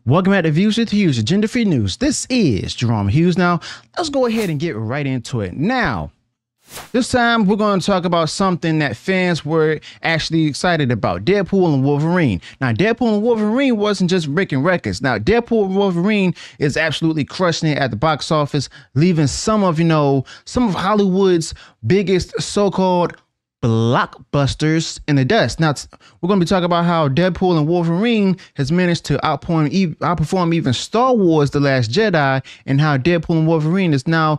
Welcome back to Views with Hughes, Agenda-Free News. This is Jerome Hughes. Now, let's go ahead and get right into it. Now, this time we're going to talk about something that fans were actually excited about, Deadpool and Wolverine. Now, Deadpool and Wolverine wasn't just breaking records. Now, Deadpool and Wolverine is absolutely crushing it at the box office, leaving some of Hollywood's biggest so-called blockbusters in the dust. Now, we're going to be talking about how Deadpool and Wolverine has managed to outperform even Star Wars: The Last Jedi, and how Deadpool and Wolverine is now,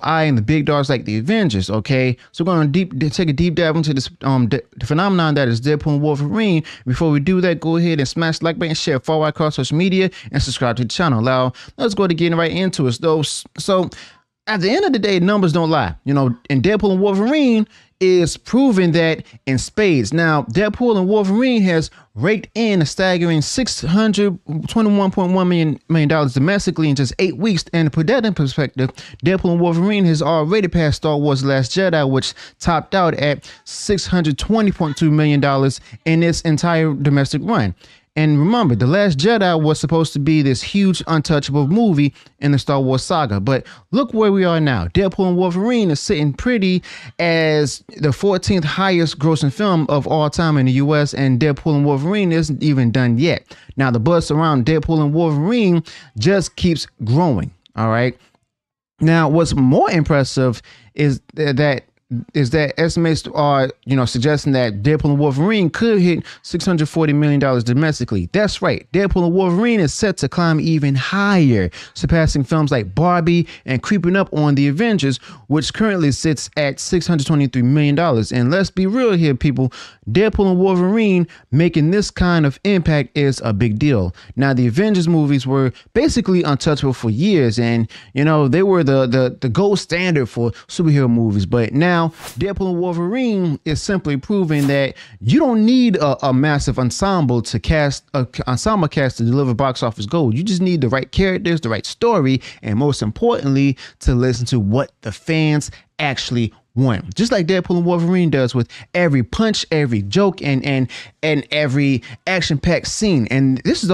eyeing the big dogs like the Avengers. Okay, so we're going to take a deep dive into this the phenomenon that is Deadpool and Wolverine. Before we do that, go ahead and smash the like button, share far wide across social media, and subscribe to the channel. Now, let's go to getting right into it. So at the end of the day, numbers don't lie. And Deadpool and Wolverine is proving that in spades. Now, Deadpool and Wolverine has raked in a staggering $621.1 million domestically in just 8 weeks. And to put that in perspective, Deadpool and Wolverine has already passed Star Wars: Last Jedi, which topped out at $620.2 million in its entire domestic run. And remember, The Last Jedi was supposed to be this huge untouchable movie in the Star Wars saga. But look where we are now. Deadpool and Wolverine is sitting pretty as the 14th highest grossing film of all time in the US, and Deadpool and Wolverine isn't even done yet. Now, the buzz around Deadpool and Wolverine just keeps growing. All right. Now, what's more impressive is that estimates are, suggesting that Deadpool and Wolverine could hit $640 million domestically. That's right. Deadpool and Wolverine is set to climb even higher, surpassing films like Barbie and creeping up on the Avengers, which currently sits at $623 million. And let's be real here, people. Deadpool and Wolverine making this kind of impact is a big deal. Now, the Avengers movies were basically untouchable for years, and they were the gold standard for superhero movies. But now Deadpool and Wolverine is simply proving that you don't need a massive ensemble cast to deliver box office gold. You just need the right characters, the right story, and most importantly, to listen to what the fans actually want. Just like Deadpool and Wolverine does with every punch, every joke, and every action-packed scene. And this is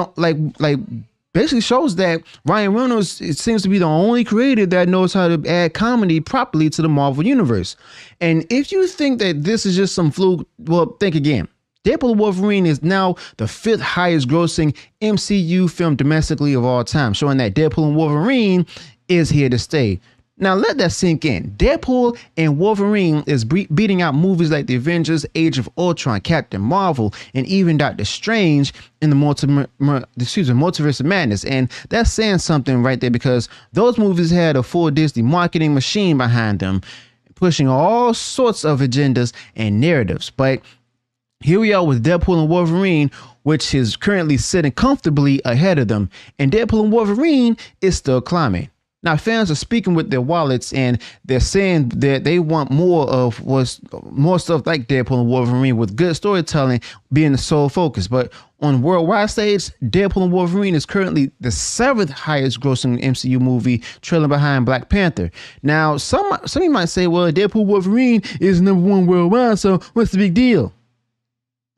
basically shows that Ryan Reynolds, it seems to be the only creator that knows how to add comedy properly to the Marvel universe. And if you think that this is just some fluke, well, think again. Deadpool and Wolverine is now the 5th highest grossing MCU film domestically of all time, showing that Deadpool and Wolverine is here to stay. Now, let that sink in. Deadpool and Wolverine is beating out movies like The Avengers, Age of Ultron, Captain Marvel, and even Doctor Strange in the Multiverse of Madness. And that's saying something right there, because those movies had a full Disney marketing machine behind them, pushing all sorts of agendas and narratives. But here we are with Deadpool and Wolverine, which is currently sitting comfortably ahead of them. And Deadpool and Wolverine is still climbing. Now, fans are speaking with their wallets, and they're saying that they want more stuff like Deadpool and Wolverine, with good storytelling being the sole focus. But on worldwide stage, Deadpool and Wolverine is currently the 7th highest grossing MCU movie, trailing behind Black Panther. Now, some of you might say, well, Deadpool Wolverine is #1 worldwide, so what's the big deal?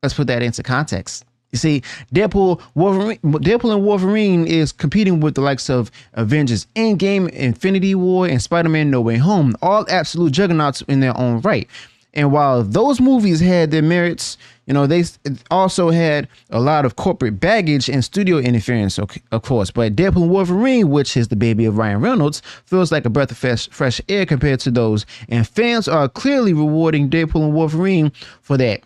Let's put that into context. You see, Deadpool and Wolverine is competing with the likes of Avengers Endgame, Infinity War, and Spider-Man No Way Home, all absolute juggernauts in their own right. And while those movies had their merits, they also had a lot of corporate baggage and studio interference, of course. But Deadpool and Wolverine, which is the baby of Ryan Reynolds, feels like a breath of fresh air compared to those. And fans are clearly rewarding Deadpool and Wolverine for that.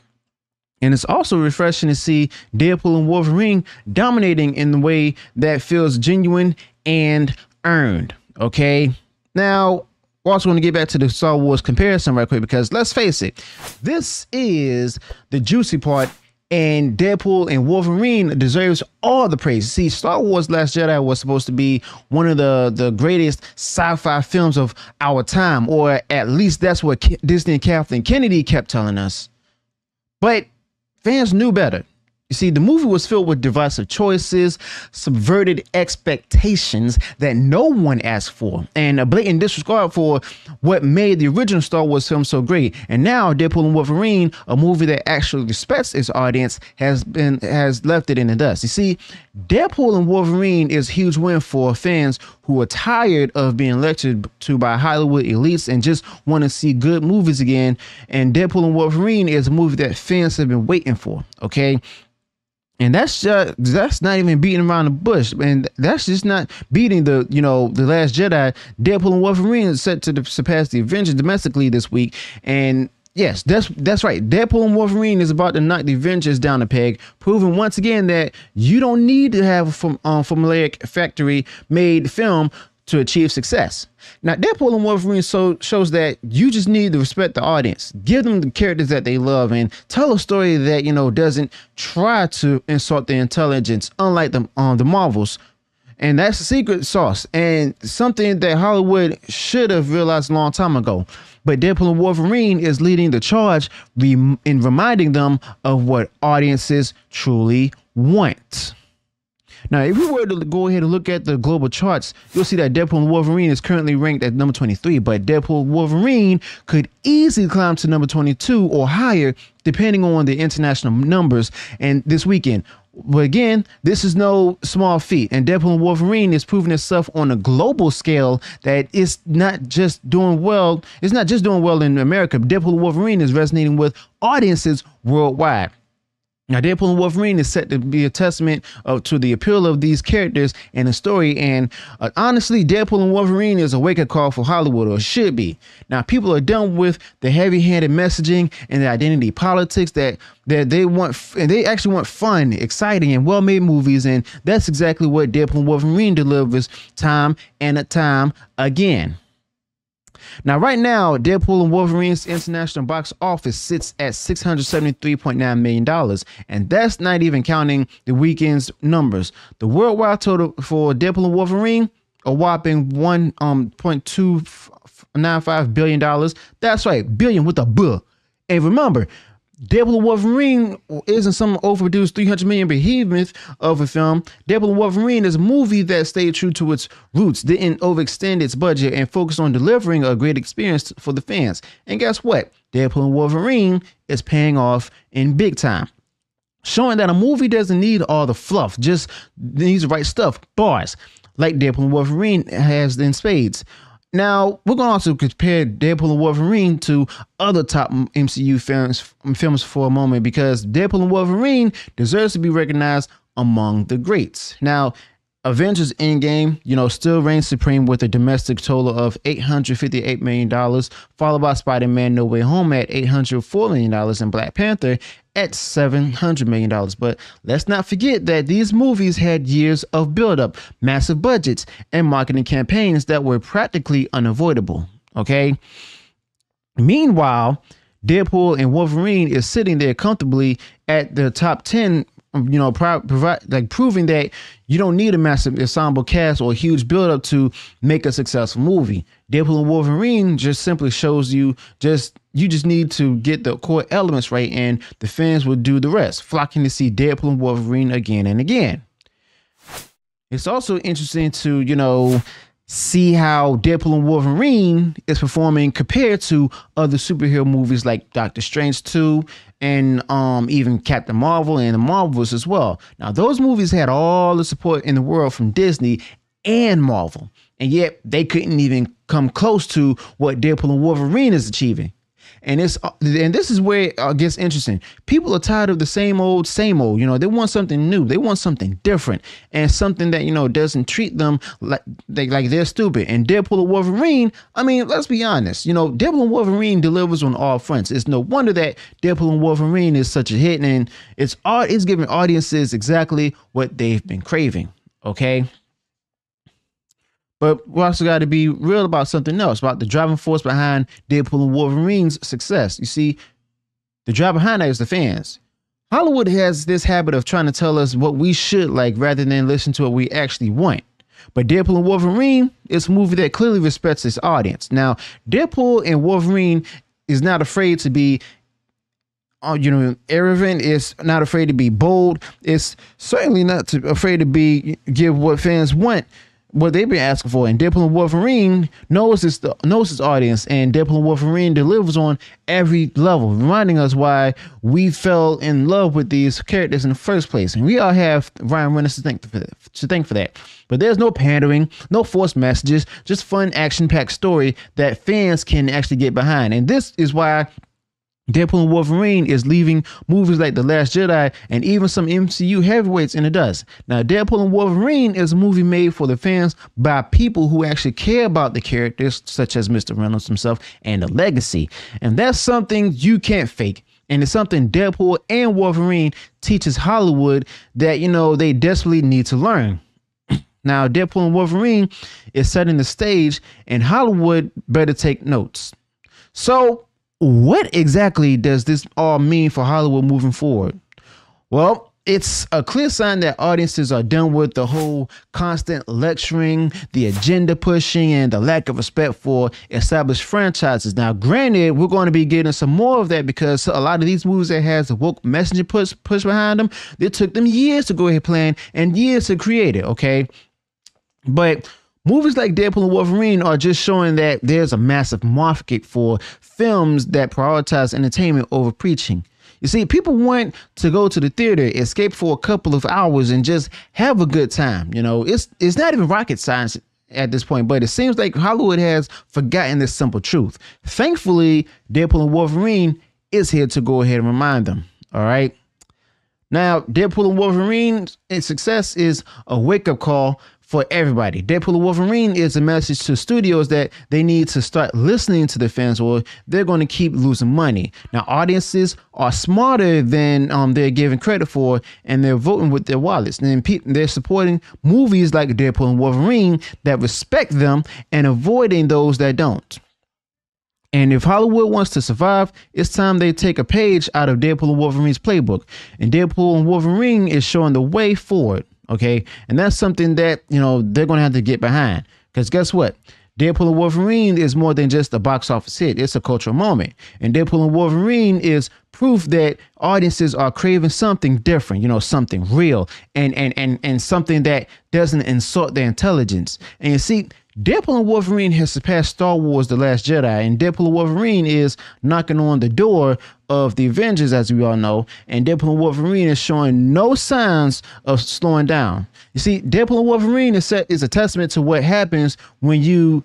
And it's also refreshing to see Deadpool and Wolverine dominating in the way that feels genuine and earned. Okay. Now, we're also going to get back to the Star Wars comparison right quick, because let's face it, this is the juicy part, and Deadpool and Wolverine deserves all the praise. See, Star Wars: Last Jedi was supposed to be one of the greatest sci-fi films of our time, or at least that's what Disney and Kathleen Kennedy kept telling us. But fans knew better. You see, the movie was filled with divisive choices, subverted expectations that no one asked for, and a blatant disregard for what made the original Star Wars film so great. And now Deadpool and Wolverine, a movie that actually respects its audience, has left it in the dust. You see, Deadpool and Wolverine is a huge win for fans who are tired of being lectured to by Hollywood elites and just want to see good movies again. And Deadpool and Wolverine is a movie that fans have been waiting for. Okay. And that's not even beating around the bush, and that's just not beating the Last Jedi. Deadpool and Wolverine is set to surpass the Avengers domestically this week, and yes, that's right. Deadpool and Wolverine is about to knock the Avengers down a peg, proving once again that you don't need to have a formulaic factory made film to achieve success. Now, Deadpool and Wolverine shows that you just need to respect the audience, give them the characters that they love, and tell a story that doesn't try to insult their intelligence, unlike the Marvels. And that's the secret sauce, and something that Hollywood should have realized a long time ago. But Deadpool and Wolverine is leading the charge in reminding them of what audiences truly want. Now, if we were to go ahead and look at the global charts, you'll see that Deadpool and Wolverine is currently ranked at number 23, but Deadpool and Wolverine could easily climb to number 22 or higher, depending on the international numbers and this weekend. But again, this is no small feat, and Deadpool and Wolverine is proving itself on a global scale that it's not just doing well. It's not just doing well in America. Deadpool and Wolverine is resonating with audiences worldwide. Now, Deadpool and Wolverine is set to be a testament to the appeal of these characters and the story. And honestly, Deadpool and Wolverine is a wake-up call for Hollywood, or should be. Now, people are done with the heavy-handed messaging and the identity politics that they want, and they actually want fun, exciting, and well-made movies. And that's exactly what Deadpool and Wolverine delivers time and time again. Now, right now, Deadpool and Wolverine's international box office sits at $673.9 million, and that's not even counting the weekend's numbers. The worldwide total for Deadpool and Wolverine, a whopping $1.295 billion. That's right, billion with a B. And remember, Deadpool and Wolverine isn't some overproduced 300 million behemoth of a film. Deadpool and Wolverine is a movie that stayed true to its roots, didn't overextend its budget, and focused on delivering a great experience for the fans. And guess what? Deadpool and Wolverine is paying off in big time, showing that a movie doesn't need all the fluff, just needs the right stuff, bars, like Deadpool and Wolverine has in spades. Now, we're going to also compare Deadpool and Wolverine to other top MCU films for a moment, because Deadpool and Wolverine deserves to be recognized among the greats. Now, Avengers Endgame, still reigns supreme with a domestic total of $858 million, followed by Spider-Man No Way Home at $804 million and Black Panther at $700 million. But let's not forget that these movies had years of buildup, massive budgets, and marketing campaigns that were practically unavoidable. Okay. Meanwhile, Deadpool and Wolverine is sitting there comfortably at the top 10, proving that you don't need a massive ensemble cast or a huge buildup to make a successful movie. Deadpool and Wolverine just simply shows you just need to get the core elements right, and the fans will do the rest, flocking to see Deadpool and Wolverine again and again. It's also interesting to, see how Deadpool and Wolverine is performing compared to other superhero movies like Doctor Strange 2 and even Captain Marvel and the Marvels as well. Now, those movies had all the support in the world from Disney and Marvel, and yet they couldn't even come close to what Deadpool and Wolverine is achieving. And this is where it gets interesting. People are tired of the same old. They want something new. They want something different, and something that doesn't treat them like they're stupid. And Deadpool and Wolverine, let's be honest. Deadpool and Wolverine delivers on all fronts. It's no wonder that Deadpool and Wolverine is such a hit, and it's giving audiences exactly what they've been craving. Okay. But we also got to be real about something else, about the driving force behind Deadpool and Wolverine's success. You see, the drive behind that is the fans. Hollywood has this habit of trying to tell us what we should like rather than listen to what we actually want. But Deadpool and Wolverine is a movie that clearly respects its audience. Now, Deadpool and Wolverine is not afraid to be arrogant. It's not afraid to be bold. It's certainly not afraid to give what fans want. what they've been asking for. And Deadpool and Wolverine knows its audience, and Deadpool and Wolverine delivers on every level, reminding us why we fell in love with these characters in the first place. And we all have Ryan Reynolds to thank for that. But there's no pandering, no forced messages, just fun, action-packed story that fans can actually get behind. And this is why Deadpool and Wolverine is leaving movies like The Last Jedi and even some MCU heavyweights in the dust. Now, Deadpool and Wolverine is a movie made for the fans by people who actually care about the characters, such as Mr. Reynolds himself, and the legacy. And that's something you can't fake. And it's something Deadpool and Wolverine teaches Hollywood that, you know, they desperately need to learn. Now, Deadpool and Wolverine is setting the stage, and Hollywood better take notes. So, what exactly does this all mean for Hollywood moving forward? Well, it's a clear sign that audiences are done with the whole constant lecturing, the agenda pushing, and the lack of respect for established franchises. Now, granted, we're going to be getting some more of that because a lot of these movies that has a woke messaging push behind them, it took them years to go ahead and plan and years to create it, okay? But movies like Deadpool and Wolverine are just showing that there's a massive market for films that prioritize entertainment over preaching. You see, people want to go to the theater, escape for a couple of hours, and just have a good time. You know, it's not even rocket science at this point, but it seems like Hollywood has forgotten this simple truth. Thankfully, Deadpool and Wolverine is here to go ahead and remind them. All right. Now, Deadpool and Wolverine's success is a wake-up call for everybody. Deadpool and Wolverine is a message to studios that they need to start listening to the fans, or they're going to keep losing money. Now, audiences are smarter than they're giving credit for, and they're voting with their wallets. And they're supporting movies like Deadpool and Wolverine that respect them and avoiding those that don't. And if Hollywood wants to survive, it's time they take a page out of Deadpool and Wolverine's playbook. And Deadpool and Wolverine is showing the way forward. Okay. And that's something that, you know, they're going to have to get behind, because guess what? Deadpool and Wolverine is more than just a box office hit. It's a cultural moment. And Deadpool and Wolverine is proof that audiences are craving something different, you know, something real and something that doesn't insult their intelligence. And you see, Deadpool and Wolverine has surpassed Star Wars: The Last Jedi, and Deadpool and Wolverine is knocking on the door of the Avengers, as we all know, and Deadpool and Wolverine is showing no signs of slowing down. You see, Deadpool and Wolverine is a testament to what happens when you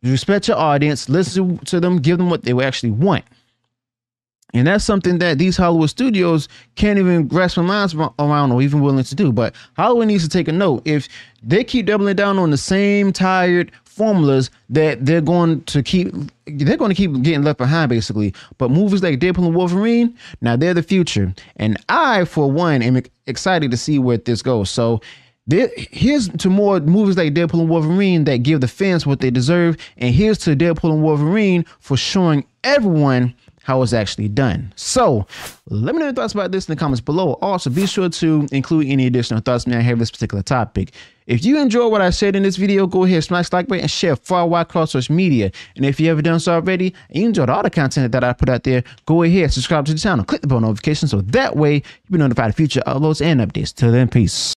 respect your audience, listen to them, give them what they actually want. And that's something that these Hollywood studios can't even grasp their minds around or even willing to do. But Hollywood needs to take a note. If they keep doubling down on the same tired formulas, that they're going to keep getting left behind, basically. But movies like Deadpool and Wolverine, now they're the future. And I, for one, am excited to see where this goes. So here's to more movies like Deadpool and Wolverine that give the fans what they deserve. And here's to Deadpool and Wolverine for showing everyone how it's actually done. So let me know your thoughts about this in the comments below. Also, be sure to include any additional thoughts you may have this particular topic. If you enjoy what I said in this video, go ahead, smash the like button and share far wide across social media. And if you haven't done so already and you enjoyed all the content that I put out there, go ahead, subscribe to the channel, click the bell notification so that way you'll be notified of future uploads and updates. Till then, peace.